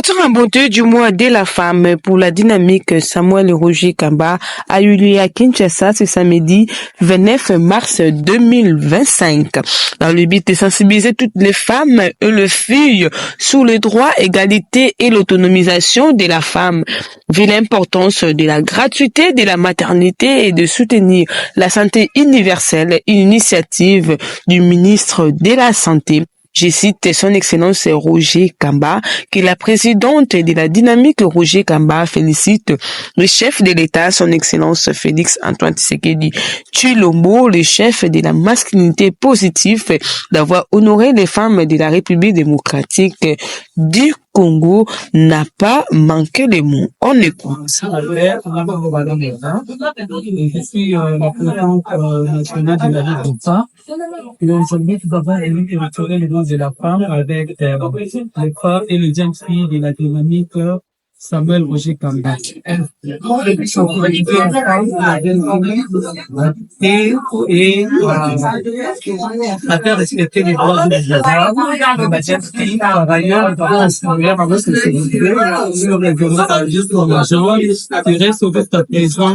Rencontre en beauté du mois de la femme pour la dynamique Samuel Roger Kamba a eu lieu à Kinshasa ce samedi 29 mars 2025. Dans le but de sensibiliser toutes les femmes et les filles sur le droit, égalité et l'autonomisation de la femme, vu l'importance de la gratuité de la maternité et de soutenir la santé universelle, une initiative du ministre de la Santé. Je cite son Excellence Roger Kamba, qui est la présidente de la dynamique Roger Kamba félicite le chef de l'État, son Excellence Félix Antoine Tshisekedi Tshilombo, le chef de la masculinité positive, d'avoir honoré les femmes de la République démocratique du Congo, n'a pas manqué les mots. On écoute. Je suis la présidente nationale de la Ligue d'État. Et aujourd'hui, nous avons élu et retiré le nom de la femme avec les femmes et les jeunes filles de la dynamique Samuel Roger Kamba. Et à faire respecter les droits de la jeune fille. Par ailleurs, nous avons instruit avec le sécurité sur les violences juste pour la jeune qui reste au fait à présent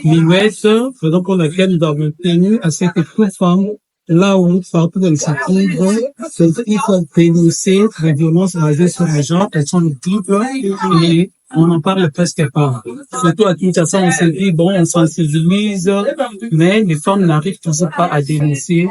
minuette, raison pour laquelle nous avons tenu à cette femme là où, partout dans le secteur, il faut dénoncer les violences basées sur les gens, elles sont multiples et on n'en parle presque pas. Surtout à Kinshasa, on se dit, bon, on sensibilise, mais les femmes n'arrivent toujours pas à dénoncer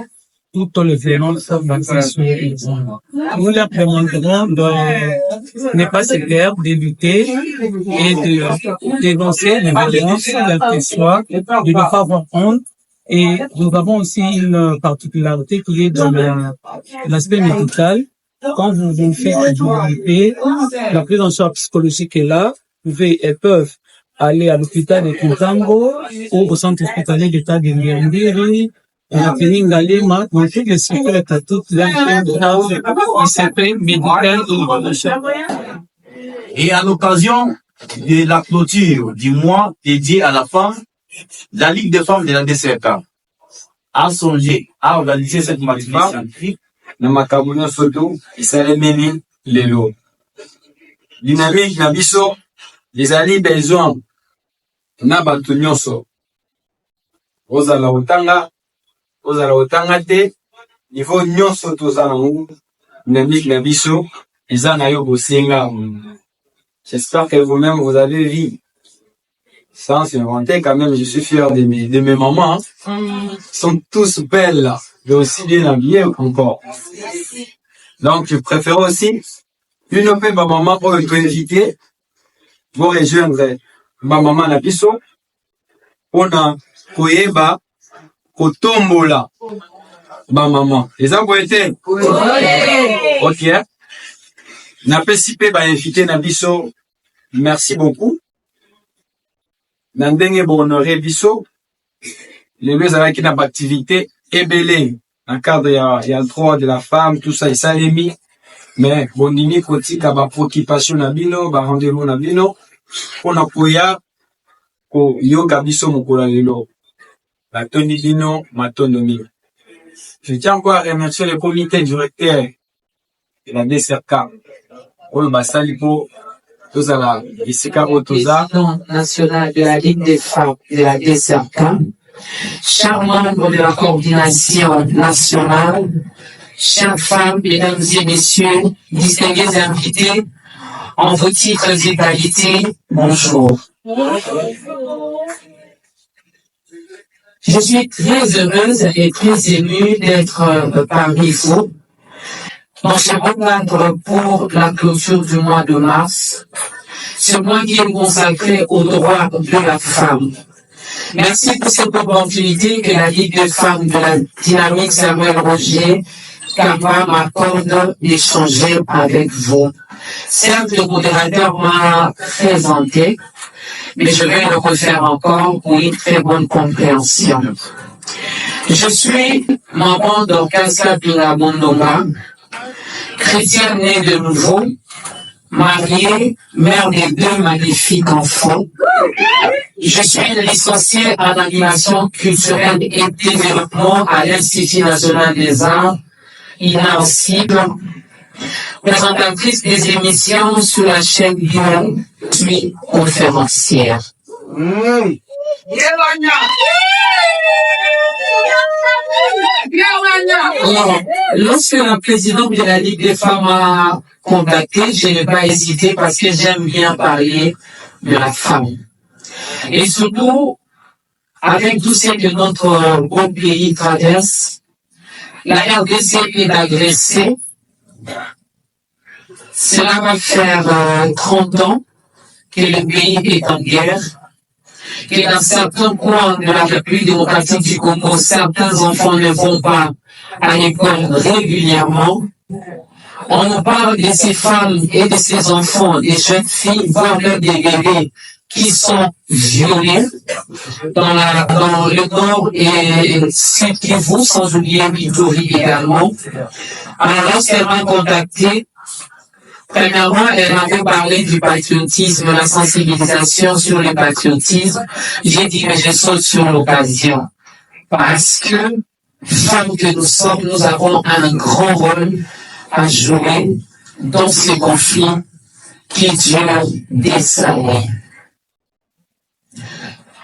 toutes les violences basées sur les gens. Nous leur demanderons de ne pas se taire, de lutter et de dénoncer les violences, quelles qu'elles soient, de ne pas avoir honte. Et nous avons aussi une particularité qui est dans l'aspect médical. Quand vous faites une grippe, la prise en charge psychologique est là. Elles peuvent aller à l'hôpital de Kintango ou au centre hospitalier d'État de Ngiri, à la clinique d'Alema, dans toutes les secrets à toutes les secrets médicaux. Et à l'occasion de la clôture du mois dédié à la femme, la Ligue des femmes de la DCK a songé à organiser cette manifestation scientifique dans Makabunya Soto et Salemeni Lelo. Dynamique na biso, les alliés besoin na batu nyonso. Ozala otanga te, niveau nyonso tozala ngu, dynamique na biso, eza na yo bosenga. J'espère que vous-même vous avez vu. Sans s'inventer, quand même, je suis fier de mes mamans. Ils sont tous belles, mais aussi bien habillées encore. Donc, je préfère aussi, une autre ma maman pour être invité, pour rejoindre ma maman na biso, on a koyeba, kotombola, ma maman. Les abouetés? Ok. N'a pas si peu, invité na biso. Merci beaucoup. Nandenge honoré biso, les deux avec une activité ébélée, en cadre il y a le droit de la femme, tout ça, et ça les mis, mais bon, nini koti ka ba préoccupation na bino, ba rendez-vous na bino, on a koya, ko yoga biso mokola lelo, la toni bino, matonomi. Je tiens encore à remercier le comité directeur de la DCRK, Oyo basali po, président national de la Ligue des femmes de la DCRK, chers membres de la coordination nationale, chères femmes, mesdames et messieurs, distingués invités, en vos titres et qualités, bonjour. Je suis très heureuse et très émue d'être parmi vous dans ce cadre pour la clôture du mois de mars, ce mois qui est consacré aux droits de la femme. Merci pour cette opportunité que la Ligue des femmes de la dynamique Samuel Roger Kamba m'accorde d'échanger avec vous. Certes, le modérateur m'a présenté, mais je vais le refaire encore pour une très bonne compréhension. Je suis maman d'Orkasa Bingabondonga, chrétienne née de nouveau, mariée, mère de 2 magnifiques enfants. Je suis licenciée en animation culturelle et développement à l'Institut national des arts, invincible, présentatrice des émissions sur la chaîne Lyon, puis conférencière. Alors, lorsque la présidente de la Ligue des femmes m'a contacté, je n'ai pas hésité parce que j'aime bien parler de la femme. Et surtout, avec tout ce que notre bon pays traverse, la RDC est agressée. Cela va faire 30 ans que le pays est en guerre, que dans certains coins de la République démocratique du Congo, certains enfants ne vont pas à l'école régulièrement. On nous parle de ces femmes et de ces enfants, des jeunes filles, voire même des bébés qui sont violés dans le nord et sud Kivu, sans oublier Ituri également. Alors lorsqu'elle m'a contacté, premièrement, elle m'avait parlé du patriotisme, la sensibilisation sur le patriotisme. J'ai dit, mais je saute sur l'occasion. Parce que, femmes que nous sommes, nous avons un grand rôle à jouer dans ce conflit qui dure des années.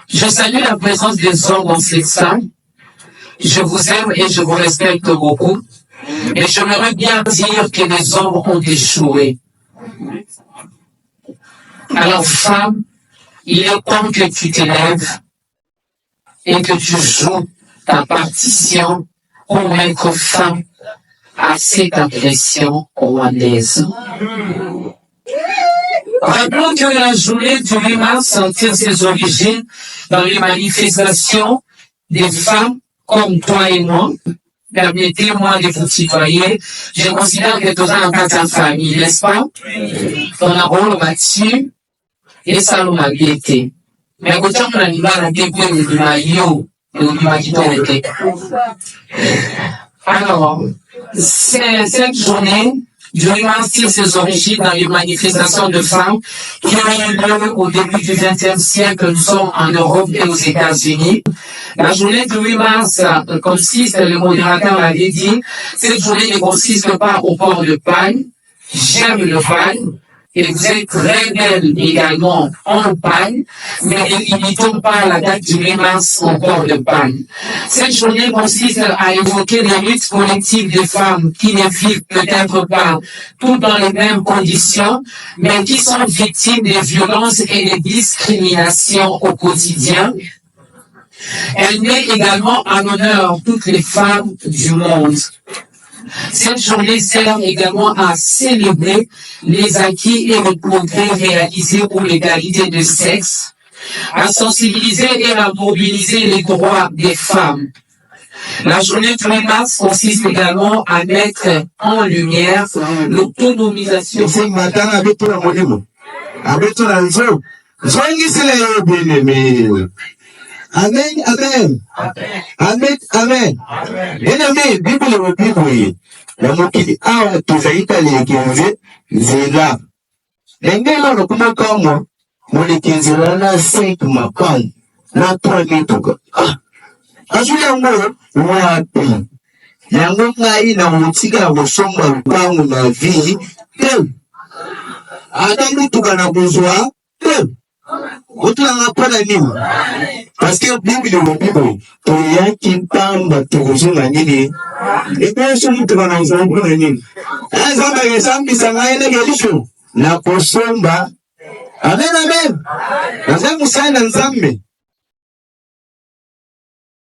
Je salue la présence des hommes dans cette salle. Je vous aime et je vous respecte beaucoup. Mais j'aimerais bien dire que les hommes ont échoué. Alors, femme, il est temps que tu t'élèves et que tu joues ta partition pour mettre fin à cette agression rwandaise. Rappelons que la journée du 8 mars tire ses origines dans les manifestations des femmes comme toi et moi. Permettez-moi de vous tutoyer. Je considère que tout ça en tant famille, n'est-ce pas? On a rôle Mathieu et ça nous a guetté. Mais quand on a l'image à début de maillot, alors, cette journée, du 8 mars tire ses origines dans les manifestations de femmes qui ont eu lieu au début du XXe siècle. Nous sommes en Europe et aux États-Unis. La journée du 8 mars consiste, le modérateur l'avait dit, cette journée ne consiste pas au port de pagne. J'aime le pagne. Et vous êtes très belle également en pagne, mais ne limitons pas la date du 8 mars au port de pagne. Cette journée consiste à évoquer les luttes collectives des femmes qui ne vivent peut-être pas toutes dans les mêmes conditions, mais qui sont victimes de violences et de discriminations au quotidien. Elle met également en honneur toutes les femmes du monde. Cette journée sert également à célébrer les acquis et le progrès réalisés pour l'égalité de sexe, à sensibiliser et à mobiliser les droits des femmes. La journée du 8 mars consiste également à mettre en lumière l'autonomisation. Amen, amen. Amen, amen. Bien-aimé, Bible le Bible, la mokili, tuzaita lekenze, zela. Lengelo no kuma kama, molekenze na 5 mapan, na 3 mituka. Azuli yango, wapi. Yango ngai na mutiga kusomba pangu na vili, Adam mituka na kuzwa, Otulanga pala nini? Parce que Bible le Bible, toyaki pamba tokuzunga nini? Ebe so mutu kana uzanga nini? Azamba yesambi sanga ene gelisho na kusomba. Amen amen. Nazangu sana nzambe.